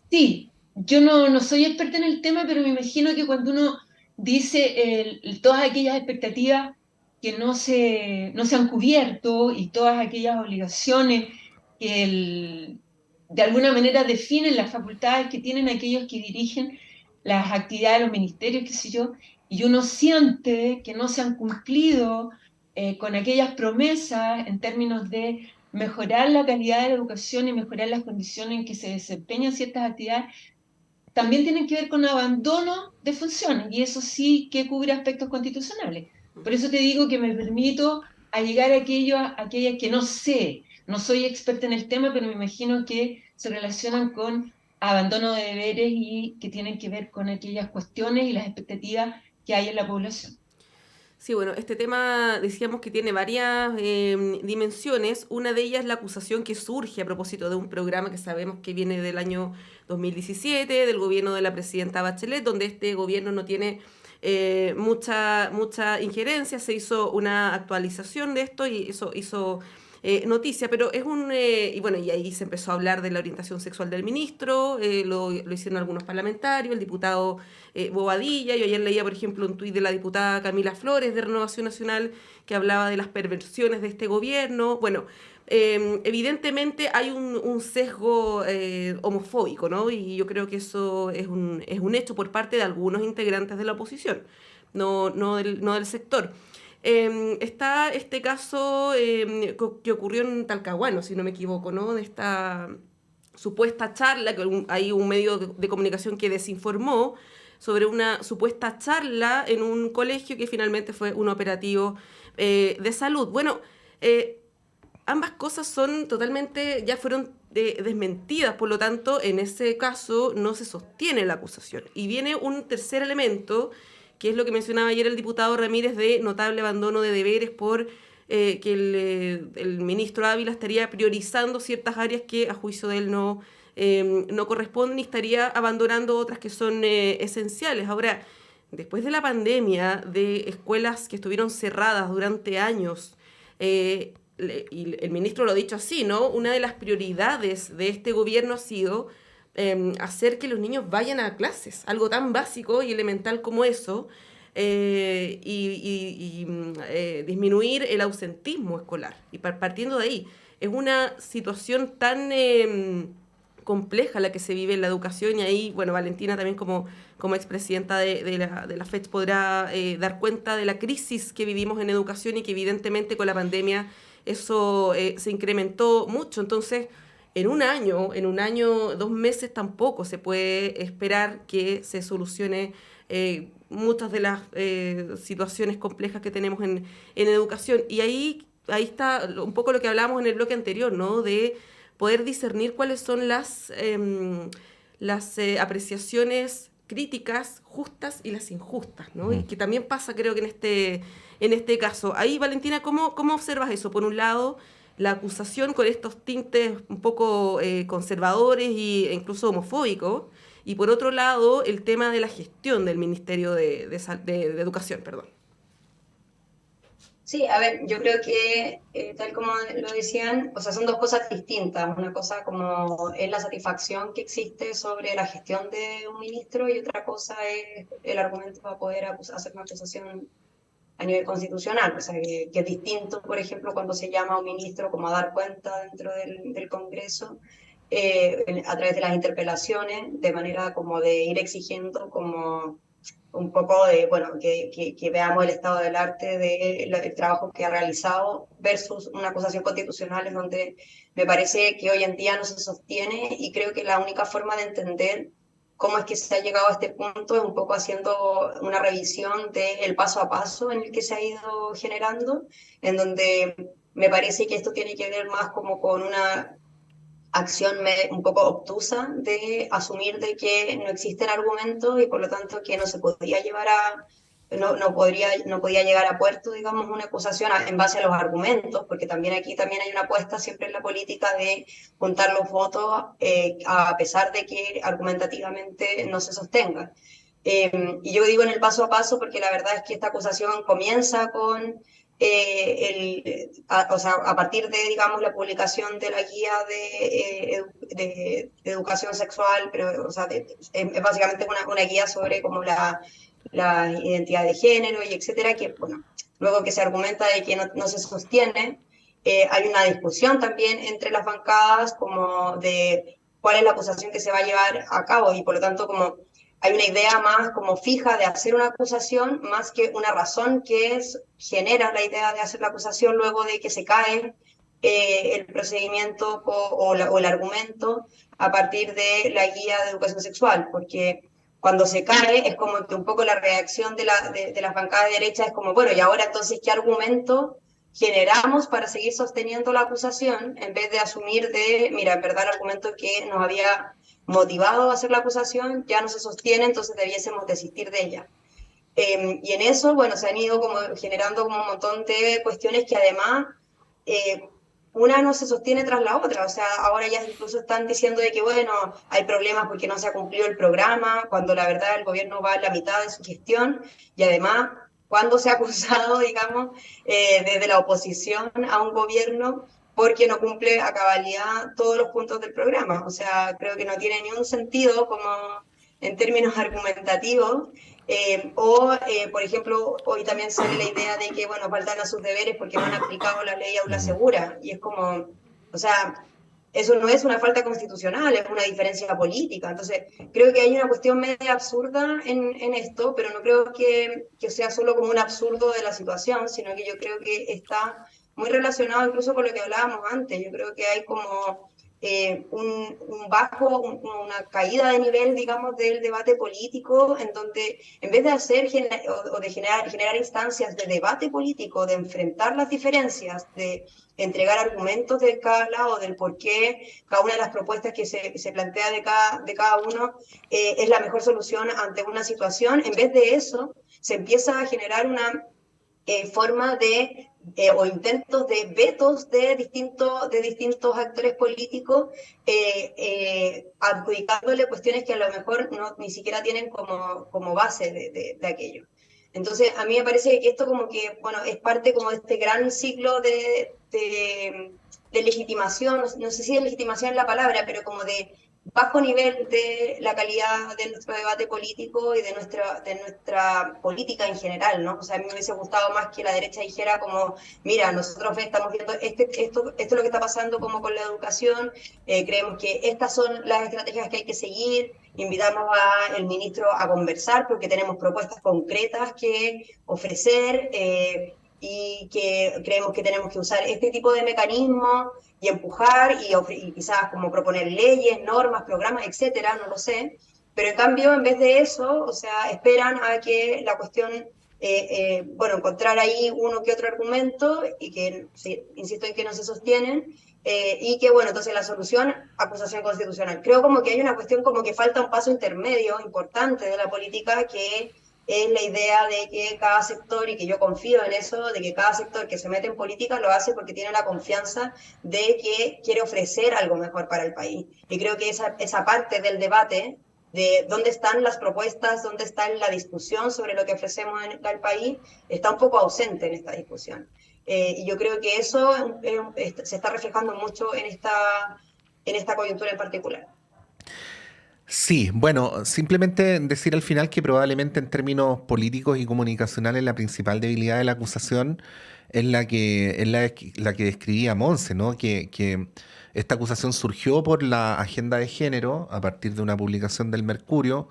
Sí, yo no soy experta en el tema, pero me imagino que cuando uno dice todas aquellas expectativas que no se han cubierto y todas aquellas obligaciones que de alguna manera definen las facultades que tienen aquellos que dirigen las actividades de los ministerios, qué sé yo, y uno siente que no se han cumplido con aquellas promesas en términos de mejorar la calidad de la educación y mejorar las condiciones en que se desempeñan ciertas actividades, también tienen que ver con abandono de funciones, y eso sí que cubre aspectos constitucionales. Por eso te digo que me permito allegar a aquellas que no sé, no soy experta en el tema, pero me imagino que se relacionan con abandono de deberes y que tienen que ver con aquellas cuestiones y las expectativas que hay en la población. Sí, bueno, este tema decíamos que tiene varias dimensiones. Una de ellas es la acusación que surge a propósito de un programa que sabemos que viene del año 2017, del gobierno de la presidenta Bachelet, donde este gobierno no tiene mucha injerencia. Se hizo una actualización de esto y eso hizo noticia, pero es y bueno, y ahí se empezó a hablar de la orientación sexual del ministro, lo hicieron algunos parlamentarios, el diputado Bobadilla. Yo ayer leía, por ejemplo, un tuit de la diputada Camila Flores de Renovación Nacional que hablaba de las perversiones de este gobierno. Bueno, evidentemente hay un sesgo homofóbico, ¿no? Y yo creo que eso es un hecho por parte de algunos integrantes de la oposición, no del sector. Está este caso que ocurrió en Talcahuano, si no me equivoco, ¿no? De esta supuesta charla, que hay un medio de comunicación que desinformó sobre una supuesta charla en un colegio que finalmente fue un operativo de salud. Bueno, ambas cosas son totalmente, ya fueron desmentidas, por lo tanto, en ese caso no se sostiene la acusación. Y viene un tercer elemento, que es lo que mencionaba ayer el diputado Ramírez, de notable abandono de deberes por que el ministro Ávila estaría priorizando ciertas áreas que a juicio de él no corresponden y estaría abandonando otras que son esenciales. Ahora, después de la pandemia, de escuelas que estuvieron cerradas durante años, y el ministro lo ha dicho así, ¿no? Una de las prioridades de este gobierno ha sido hacer que los niños vayan a clases, algo tan básico y elemental como eso, disminuir el ausentismo escolar. Y partiendo de ahí, es una situación tan compleja la que se vive en la educación, y ahí, bueno, Valentina también como expresidenta de la FECH podrá dar cuenta de la crisis que vivimos en educación y que evidentemente con la pandemia eso se incrementó mucho. Entonces, en un año, 2 meses tampoco se puede esperar que se solucione muchas de las situaciones complejas que tenemos en educación. Y ahí está un poco lo que hablábamos en el bloque anterior, ¿no? De poder discernir cuáles son las apreciaciones críticas justas y las injustas, ¿no? Y que también pasa, creo que en este caso. Ahí, Valentina, ¿cómo observas eso? Por un lado, la acusación con estos tintes un poco conservadores e incluso homofóbicos, y por otro lado, el tema de la gestión del Ministerio de Educación, perdón. Sí, a ver, yo creo que, tal como lo decían, o sea, son dos cosas distintas. Una cosa como es la satisfacción que existe sobre la gestión de un ministro, y otra cosa es el argumento para poder hacer una acusación a nivel constitucional. O sea, que es distinto, por ejemplo, cuando se llama a un ministro como a dar cuenta dentro del Congreso, a través de las interpelaciones, de manera como de ir exigiendo como un poco de, bueno, que veamos el estado del arte del trabajo que ha realizado, versus una acusación constitucional en donde me parece que hoy en día no se sostiene, y creo que la única forma de entender cómo es que se ha llegado a este punto es un poco haciendo una revisión del paso a paso en el que se ha ido generando, en donde me parece que esto tiene que ver más como con una acción un poco obtusa de asumir de que no existen argumentos y por lo tanto que no se podía llevar no podía llegar a puerto, digamos, una acusación en base a los argumentos, porque también aquí hay una apuesta siempre en la política de juntar los votos a pesar de que argumentativamente no se sostenga. Y yo digo en el paso a paso porque la verdad es que esta acusación comienza con a partir de, digamos, la publicación de la guía de educación sexual, pero, o sea, es básicamente una guía sobre como la identidad de género y etcétera, que, bueno, luego que se argumenta de que no se sostiene, hay una discusión también entre las bancadas como de cuál es la acusación que se va a llevar a cabo, y por lo tanto como hay una idea más como fija de hacer una acusación, más que una razón que genera la idea de hacer la acusación luego de que se cae el procedimiento o el argumento a partir de la guía de educación sexual, porque cuando se cae es como que un poco la reacción de las bancadas de derecha es como, bueno, y ahora entonces, ¿qué argumento generamos para seguir sosteniendo la acusación? En vez de asumir mira, en verdad el argumento que nos había motivado a hacer la acusación ya no se sostiene, entonces debiésemos desistir de ella. Y en eso, bueno, se han ido como generando como un montón de cuestiones que además una no se sostiene tras la otra. O sea, ahora ya incluso están diciendo de que, bueno, hay problemas porque no se ha cumplido el programa, cuando la verdad el gobierno va a la mitad de su gestión, y además, cuando se ha acusado, digamos, desde la oposición a un gobierno porque no cumple a cabalidad todos los puntos del programa. O sea, creo que no tiene ni un sentido como en términos argumentativos, por ejemplo, hoy también sale la idea de que, bueno, faltan a sus deberes porque no han aplicado la ley Aula Segura, y es como, o sea, eso no es una falta constitucional, es una diferencia política. Entonces, creo que hay una cuestión media absurda en esto, pero no creo que sea solo como un absurdo de la situación, sino que yo creo que está muy relacionado incluso con lo que hablábamos antes. Yo creo que hay como una caída de nivel, digamos, del debate político, en donde en vez de generar instancias de debate político, de enfrentar las diferencias, de entregar argumentos de cada lado, del por qué cada una de las propuestas que se plantea de cada uno es la mejor solución ante una situación, en vez de eso se empieza a generar forma de o intentos de vetos de distintos actores políticos, adjudicándole cuestiones que a lo mejor ni siquiera tienen como base de aquello. Entonces, a mí me parece que esto como que, bueno, es parte como de este gran ciclo de legitimación, no sé si de legitimación es la palabra, pero como de bajo nivel de la calidad de nuestro debate político y de nuestra política en general, ¿no? O sea, a mí me hubiese gustado más que la derecha dijera como, mira, nosotros estamos viendo esto es lo que está pasando como con la educación, creemos que estas son las estrategias que hay que seguir, invitamos al ministro a conversar porque tenemos propuestas concretas que ofrecer, y que creemos que tenemos que usar este tipo de mecanismos y empujar y quizás como proponer leyes, normas, programas, etcétera, no lo sé. Pero en cambio, en vez de eso, o sea, esperan a que la cuestión, bueno, encontrar ahí uno que otro argumento y que, sí, insisto en que no se sostienen, y que, bueno, entonces la solución, acusación constitucional. Creo como que hay una cuestión como que falta un paso intermedio importante de la política que es la idea de que cada sector, y que yo confío en eso, de que cada sector que se mete en política lo hace porque tiene la confianza de que quiere ofrecer algo mejor para el país. Y creo que esa parte del debate de dónde están las propuestas, dónde está la discusión sobre lo que ofrecemos al país, está un poco ausente en esta discusión. Y yo creo que eso se está reflejando mucho en esta coyuntura en particular. Sí, bueno, simplemente decir al final que probablemente en términos políticos y comunicacionales la principal debilidad de la acusación es la que describía Monse, ¿no? Que esta acusación surgió por la agenda de género a partir de una publicación del Mercurio,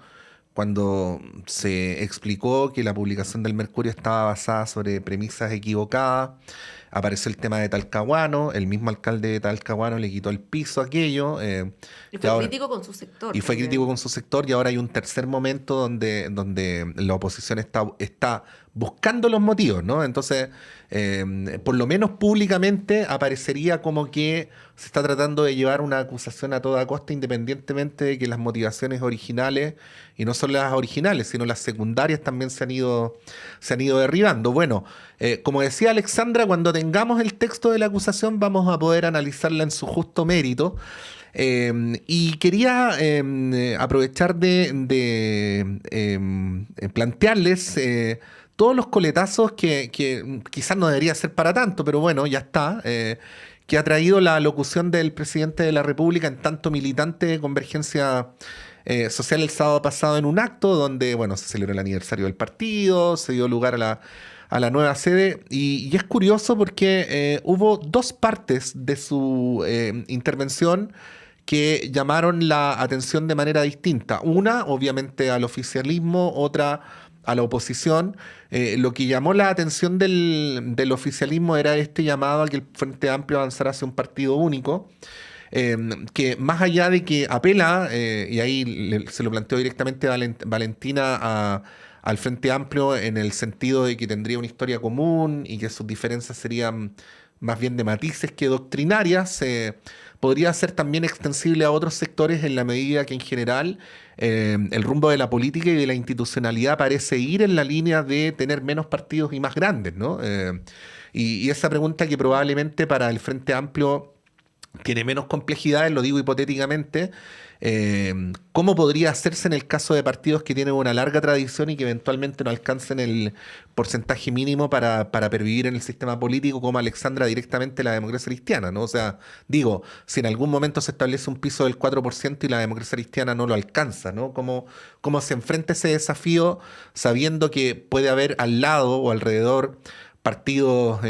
cuando se explicó que la publicación del Mercurio estaba basada sobre premisas equivocadas. Apareció el tema de Talcahuano, el mismo alcalde de Talcahuano le quitó el piso a aquello. Y fue crítico con su sector. Y fue crítico con su sector, y ahora hay un tercer momento donde la oposición está buscando los motivos, ¿no? Entonces, por lo menos públicamente aparecería como que se está tratando de llevar una acusación a toda costa, independientemente de que las motivaciones originales, y no solo las originales, sino las secundarias también se han ido derribando. Bueno, como decía Alexandra, cuando tengamos el texto de la acusación vamos a poder analizarla en su justo mérito. Y quería aprovechar de plantearles todos los coletazos que quizás no debería ser para tanto, pero bueno, ya está, que ha traído la locución del presidente de la República en tanto militante de Convergencia Social el sábado pasado en un acto donde, bueno, se celebró el aniversario del partido, se dio lugar a la nueva sede, y es curioso porque hubo dos partes de su intervención que llamaron la atención de manera distinta. Una, obviamente, al oficialismo, otra a la oposición. Lo que llamó la atención del oficialismo era este llamado a que el Frente Amplio avanzara hacia un partido único, que más allá de que apela, y ahí se lo planteó directamente Valentina al Frente Amplio en el sentido de que tendría una historia común y que sus diferencias serían más bien de matices que doctrinarias, podría ser también extensible a otros sectores en la medida que en general el rumbo de la política y de la institucionalidad parece ir en la línea de tener menos partidos y más grandes, ¿no? Y esa pregunta que probablemente para el Frente Amplio tiene menos complejidades, lo digo hipotéticamente, ¿cómo podría hacerse en el caso de partidos que tienen una larga tradición y que eventualmente no alcancen el porcentaje mínimo para pervivir en el sistema político, como Alexandra directamente la democracia cristiana, ¿no? O sea, digo, si en algún momento se establece un piso del 4% y la democracia cristiana no lo alcanza, ¿no? ¿Cómo se enfrenta ese desafío sabiendo que puede haber al lado o alrededor partidos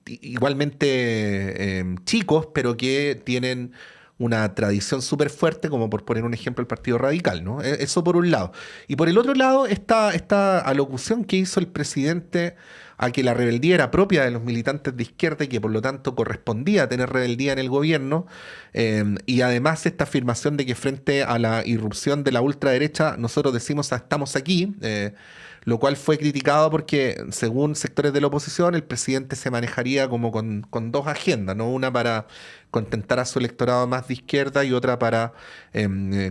igualmente chicos, pero que tienen una tradición súper fuerte, como por poner un ejemplo el Partido Radical, ¿no? Eso por un lado. Y por el otro lado, esta alocución que hizo el presidente a que la rebeldía era propia de los militantes de izquierda y que por lo tanto correspondía tener rebeldía en el gobierno, y además esta afirmación de que frente a la irrupción de la ultraderecha nosotros decimos estamos aquí, lo cual fue criticado porque, según sectores de la oposición, el presidente se manejaría como con dos agendas, ¿no? Una para contentar a su electorado más de izquierda y otra para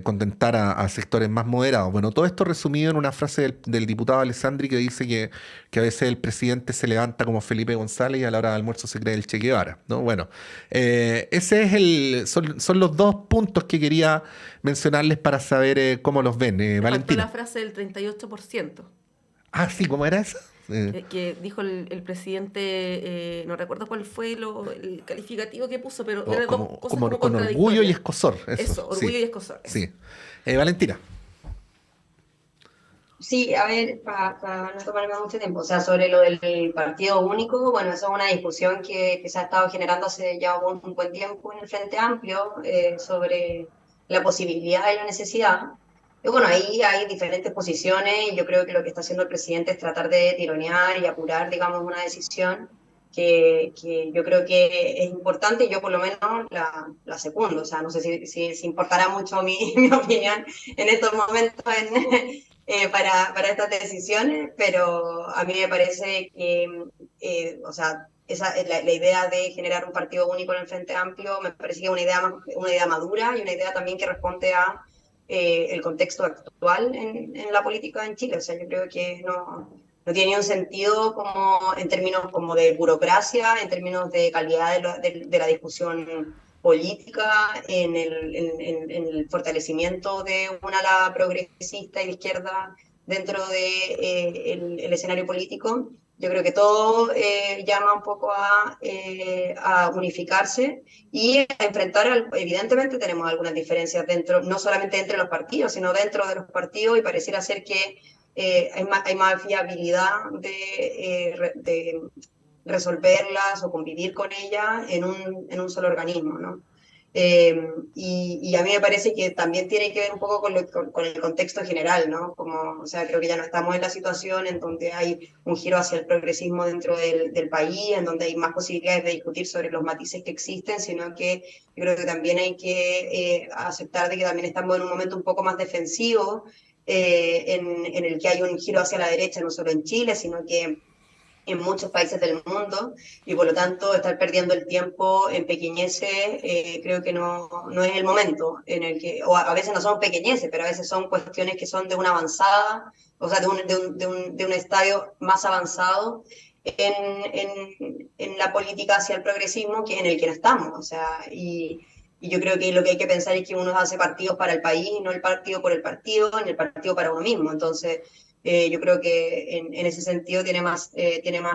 contentar a sectores más moderados. Bueno, todo esto resumido en una frase del diputado Alessandri que dice que a veces el presidente se levanta como Felipe González y a la hora del almuerzo se cree el Che Guevara, ¿no? Bueno, ese es son los dos puntos que quería mencionarles para saber cómo los ven. Me faltó Valentina. la frase del 38%. Ah, sí, ¿cómo era esa? Que dijo el presidente, no recuerdo cuál fue el calificativo que puso, pero eran dos cosas como con orgullo y contradictorias. escosor. Eso, orgullo sí, y escosor. Eso. Sí. Valentina. Sí, a ver, para no tomarme mucho tiempo, o sea, sobre lo del partido único, bueno, eso es una discusión que se ha estado generando hace ya un buen tiempo en el Frente Amplio, sobre la posibilidad y la necesidad. Y bueno, ahí hay diferentes posiciones y yo creo que lo que está haciendo el presidente es tratar de tironear y apurar, digamos, una decisión que yo creo que es importante y yo por lo menos la secundo. O sea, no sé si importará mucho mi opinión en estos momentos para estas decisiones, pero a mí me parece que, o sea, la idea de generar un partido único en el Frente Amplio me parece que es una idea madura y una idea también que responde a el contexto actual en la política en Chile. O sea, yo creo que no tiene un sentido como en términos como de burocracia, en términos de calidad de la discusión política, en el fortalecimiento de una ala progresista y de izquierda dentro del escenario político. Yo creo que todo llama un poco a unificarse y a enfrentar, evidentemente tenemos algunas diferencias dentro, no solamente entre los partidos, sino dentro de los partidos, y pareciera ser que hay más viabilidad de resolverlas o convivir con ellas en un solo organismo, ¿no? Y a mí me parece que también tiene que ver un poco con el contexto general, ¿no? Como, o sea, creo que ya no estamos en la situación en donde hay un giro hacia el progresismo dentro del país, en donde hay más posibilidades de discutir sobre los matices que existen, sino que yo creo que también hay que aceptar de que también estamos en un momento un poco más defensivo, en el que hay un giro hacia la derecha, no solo en Chile, sino que en muchos países del mundo, y por lo tanto estar perdiendo el tiempo en pequeñeces, creo que no es el momento en el que, o a veces no son pequeñeces, pero a veces son cuestiones que son de una avanzada, o sea, de un estadio más avanzado en la política hacia el progresismo que en el que no estamos, o sea, y yo creo que lo que hay que pensar es que uno hace partidos para el país, no el partido por el partido, ni el partido para uno mismo. Entonces, yo creo que en ese sentido tiene más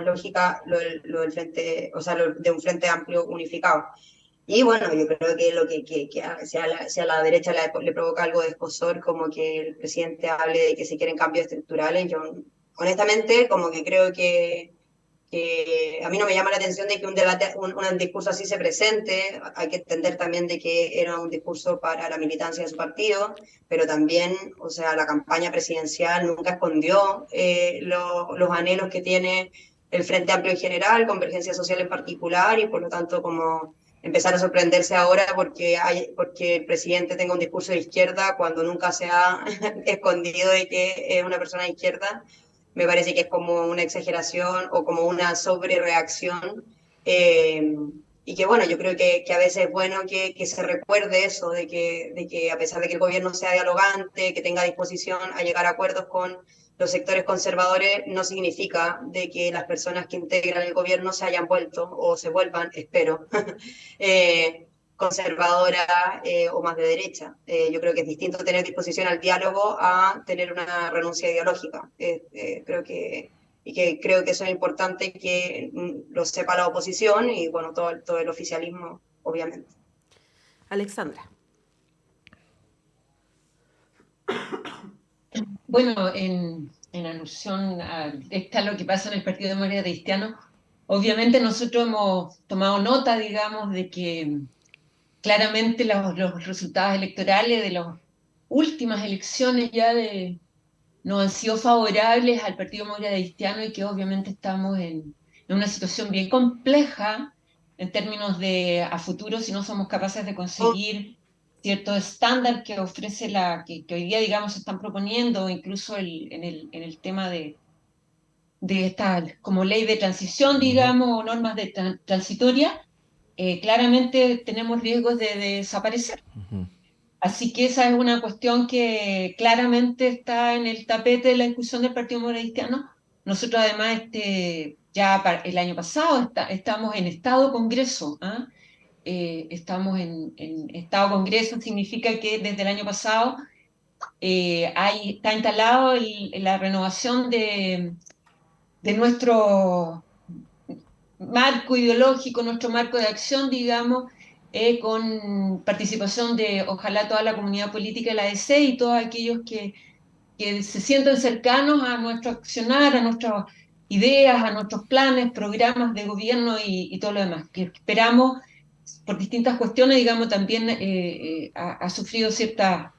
lógica lo del frente, o sea, lo de un frente amplio unificado. Y bueno, yo creo que lo que si a la derecha le provoca algo de escozor, como que el presidente hable de que se quieren cambios estructurales, yo honestamente como que creo que a mí no me llama la atención de que un debate, un discurso así se presente. Hay que entender también de que era un discurso para la militancia de su partido, pero también, o sea, la campaña presidencial nunca escondió los anhelos que tiene el Frente Amplio en general, Convergencia Social en particular, y por lo tanto como empezar a sorprenderse ahora porque el presidente tenga un discurso de izquierda cuando nunca se ha escondido de que es una persona de izquierda. Me parece que es como una exageración o como una sobrereacción, y que bueno, yo creo que a veces es bueno que se recuerde eso, de que a pesar de que el gobierno sea dialogante, que tenga disposición a llegar a acuerdos con los sectores conservadores, no significa de que las personas que integran el gobierno se hayan vuelto o se vuelvan, espero, conservadora o más de derecha. Yo creo que es distinto tener disposición al diálogo a tener una renuncia ideológica. Creo que eso es importante que lo sepa la oposición y bueno, todo el oficialismo, obviamente. Alexandra. Bueno, en alusión a lo que pasa en el Partido Demócrata Cristiano, obviamente nosotros hemos tomado nota, digamos, de que claramente los resultados electorales de las últimas elecciones ya no han sido favorables al Partido Demócrata Cristiano y que obviamente estamos en una situación bien compleja en términos de a futuro si no somos capaces de conseguir cierto estándar que ofrece que hoy día, digamos, se están proponiendo, incluso en el tema de esta como ley de transición, digamos, o normas de transitoria, claramente tenemos riesgos de desaparecer. Así que esa es una cuestión que claramente está en el tapete de la discusión del Partido Demócrata Cristiano. Nosotros además ya el año pasado estamos en estado congreso. Estamos en estado congreso, significa que desde el año pasado está instalado la renovación de nuestro marco ideológico, nuestro marco de acción, digamos, con participación de ojalá toda la comunidad política de la ADC y todos aquellos que se sienten cercanos a nuestro accionar, a nuestras ideas, a nuestros planes, programas de gobierno y todo lo demás, que esperamos por distintas cuestiones, digamos, también ha sufrido cierta...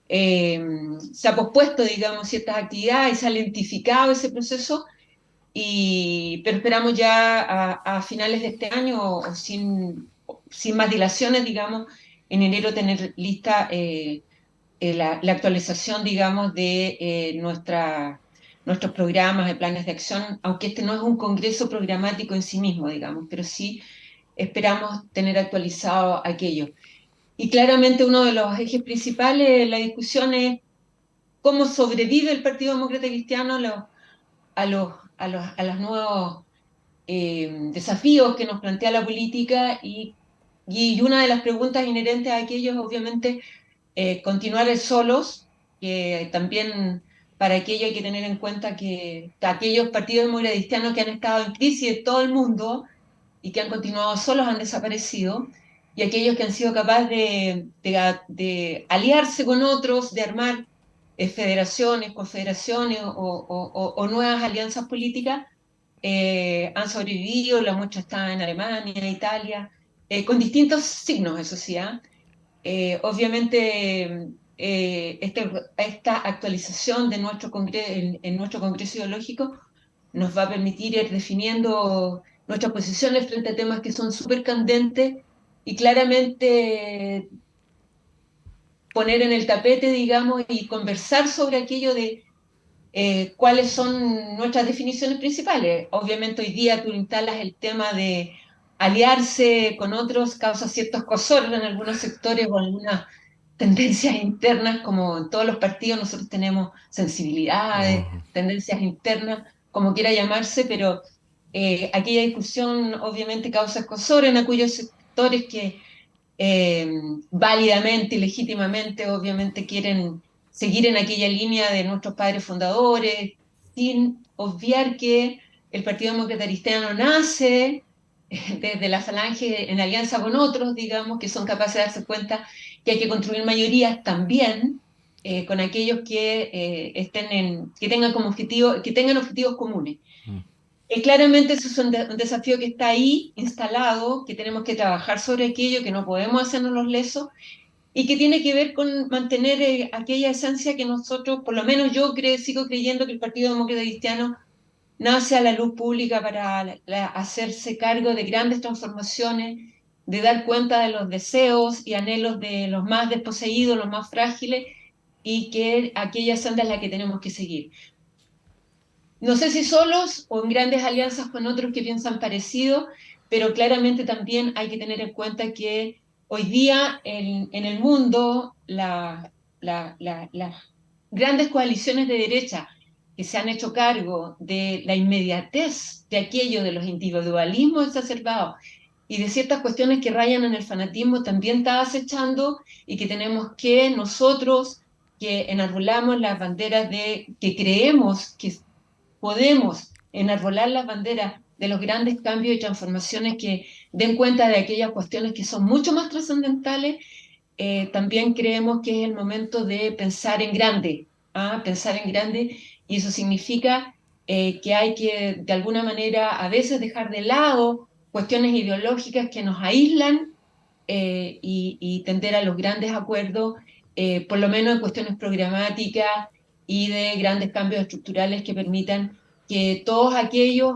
se ha pospuesto, digamos, ciertas actividades y se ha lentificado ese proceso, pero esperamos ya a finales de este año, o sin más dilaciones, digamos, en enero tener lista la actualización, digamos, de nuestros programas de planes de acción, aunque este no es un congreso programático en sí mismo, digamos, pero sí esperamos tener actualizado aquello. Y claramente uno de los ejes principales de la discusión es cómo sobrevive el Partido Demócrata Cristiano a los nuevos desafíos que nos plantea la política, y una de las preguntas inherentes a aquello es obviamente continuar solos, que también para aquello hay que tener en cuenta que aquellos partidos demócratas cristianos que han estado en crisis en todo el mundo y que han continuado solos han desaparecido, y aquellos que han sido capaces de aliarse con otros, de armar federaciones, confederaciones o nuevas alianzas políticas, han sobrevivido. La muestra está en Alemania, Italia, con distintos signos, eso sí. Obviamente, esta actualización de nuestro en nuestro congreso ideológico nos va a permitir ir definiendo nuestras posiciones frente a temas que son súper candentes y claramente poner en el tapete, digamos, y conversar sobre aquello de cuáles son nuestras definiciones principales. Obviamente hoy día tú instalas el tema de aliarse con otros, causa ciertos escozor en algunos sectores o algunas tendencias internas, como en todos los partidos nosotros tenemos sensibilidades, tendencias internas, como quiera llamarse, pero aquella discusión obviamente causa escozor en aquellos sectores que válidamente y legítimamente obviamente quieren seguir en aquella línea de nuestros padres fundadores, sin obviar que el Partido Demócrata Cristiano nace desde la falange en alianza con otros, digamos, que son capaces de darse cuenta que hay que construir mayorías también con aquellos que tengan como objetivo, que tengan objetivos comunes. Claramente eso es un desafío que está ahí instalado, que tenemos que trabajar sobre aquello, que no podemos hacernos los lesos, y que tiene que ver con mantener aquella esencia que nosotros, por lo menos yo sigo creyendo que el Partido Demócrata Cristiano nace a la luz pública para hacerse cargo de grandes transformaciones, de dar cuenta de los deseos y anhelos de los más desposeídos, los más frágiles, y que aquella senda es la que tenemos que seguir. No sé si solos o en grandes alianzas con otros que piensan parecido, pero claramente también hay que tener en cuenta que hoy día en el mundo las grandes coaliciones de derecha que se han hecho cargo de la inmediatez de aquello, de los individualismos exacerbados y de ciertas cuestiones que rayan en el fanatismo, también está acechando, y que tenemos que nosotros, que enarbolamos las banderas que creemos que podemos enarbolar las banderas de los grandes cambios y transformaciones que den cuenta de aquellas cuestiones que son mucho más trascendentales, también creemos que es el momento de pensar en grande, y eso significa que hay que, de alguna manera, a veces dejar de lado cuestiones ideológicas que nos aíslan y tender a los grandes acuerdos, por lo menos en cuestiones programáticas y de grandes cambios estructurales que permitan que todos aquellos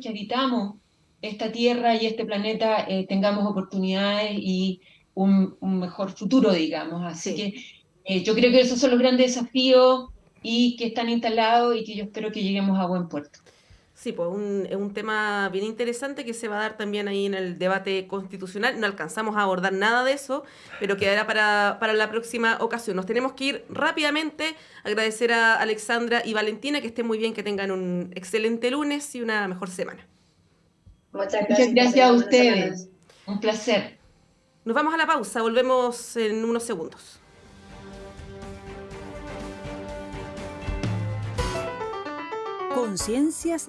que habitamos esta tierra y este planeta tengamos oportunidades y un mejor futuro, digamos. Así que yo creo que esos son los grandes desafíos. y que están instalados y que yo espero que lleguemos a buen puerto. Sí, pues es un tema bien interesante que se va a dar también ahí en el debate constitucional. No alcanzamos a abordar nada de eso, pero quedará para la próxima ocasión. Nos tenemos que ir rápidamente. Agradecer a Alexandra y Valentina, que estén muy bien, que tengan un excelente lunes y una mejor semana. Muchas Gracias a ustedes. Un placer. Nos vamos a la pausa, volvemos en unos segundos. Conciencias